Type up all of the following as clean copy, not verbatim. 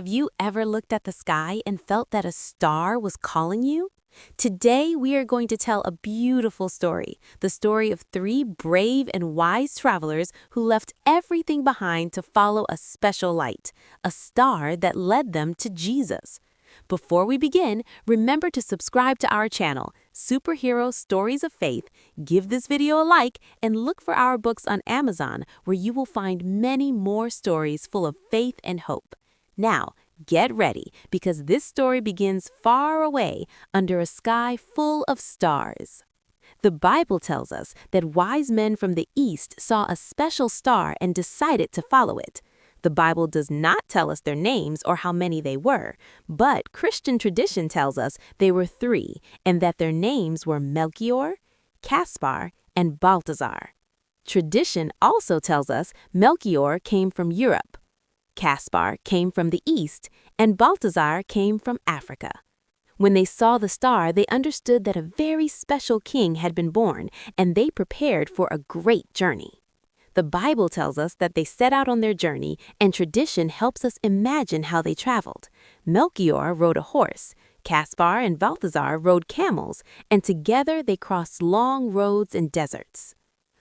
Have you ever looked at the sky and felt that a star was calling you? Today, we are going to tell a beautiful story, the story of three brave and wise travelers who left everything behind to follow a special light, a star that led them to Jesus. Before we begin, remember to subscribe to our channel, Superhero Stories of Faith, give this video a like, and look for our books on Amazon, where you will find many more stories full of faith and hope. Now, get ready, because this story begins far away under a sky full of stars. The Bible tells us that wise men from the east saw a special star and decided to follow it. The Bible does not tell us their names or how many they were, but Christian tradition tells us they were three and that their names were Melchior, Caspar, and Balthazar. Tradition also tells us Melchior came from Europe, Caspar came from the east, and Balthazar came from Africa. When they saw the star, they understood that a very special king had been born, and they prepared for a great journey. The Bible tells us that they set out on their journey, and tradition helps us imagine how they traveled. Melchior rode a horse, Caspar and Balthazar rode camels, and together they crossed long roads and deserts.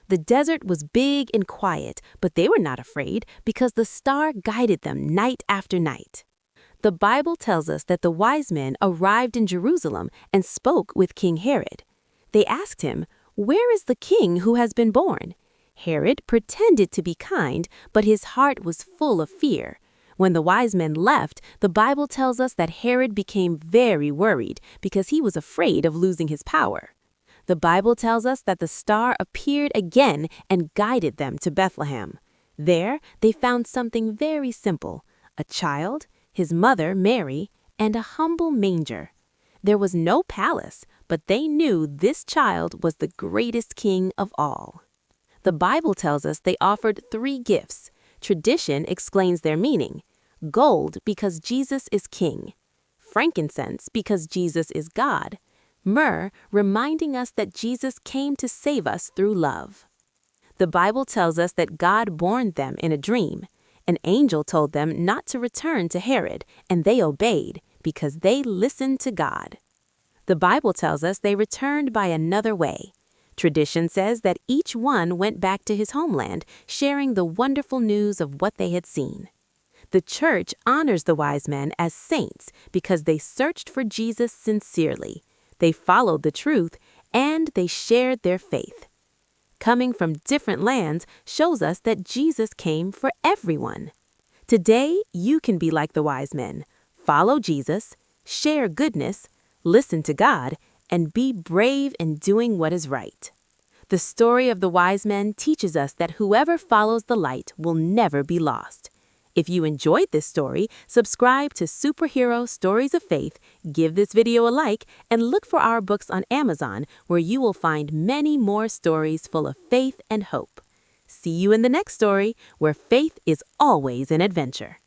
The desert was big and quiet, but they were not afraid because the star guided them night after night. The Bible tells us that the wise men arrived in Jerusalem and spoke with King Herod. They asked him, "Where is the king who has been born?" Herod pretended to be kind, but his heart was full of fear. When the wise men left, the Bible tells us that Herod became very worried because he was afraid of losing his power. The Bible tells us that the star appeared again and guided them to Bethlehem. There, they found something very simple, a child, his mother, Mary, and a humble manger. There was no palace, but they knew this child was the greatest king of all. The Bible tells us they offered three gifts. Tradition explains their meaning. Gold, because Jesus is king. Frankincense, because Jesus is God. Myrrh, reminding us that Jesus came to save us through love. The Bible tells us that God warned them in a dream. An angel told them not to return to Herod, and they obeyed because they listened to God. The Bible tells us they returned by another way. Tradition says that each one went back to his homeland, sharing the wonderful news of what they had seen. The church honors the wise men as saints because they searched for Jesus sincerely. They followed the truth, and they shared their faith. Coming from different lands shows us that Jesus came for everyone. Today, you can be like the wise men. Follow Jesus, share goodness, listen to God, and be brave in doing what is right. The story of the wise men teaches us that whoever follows the light will never be lost. If you enjoyed this story, subscribe to Superhero Stories of Faith, give this video a like, and look for our books on Amazon, where you will find many more stories full of faith and hope. See you in the next story, where faith is always an adventure.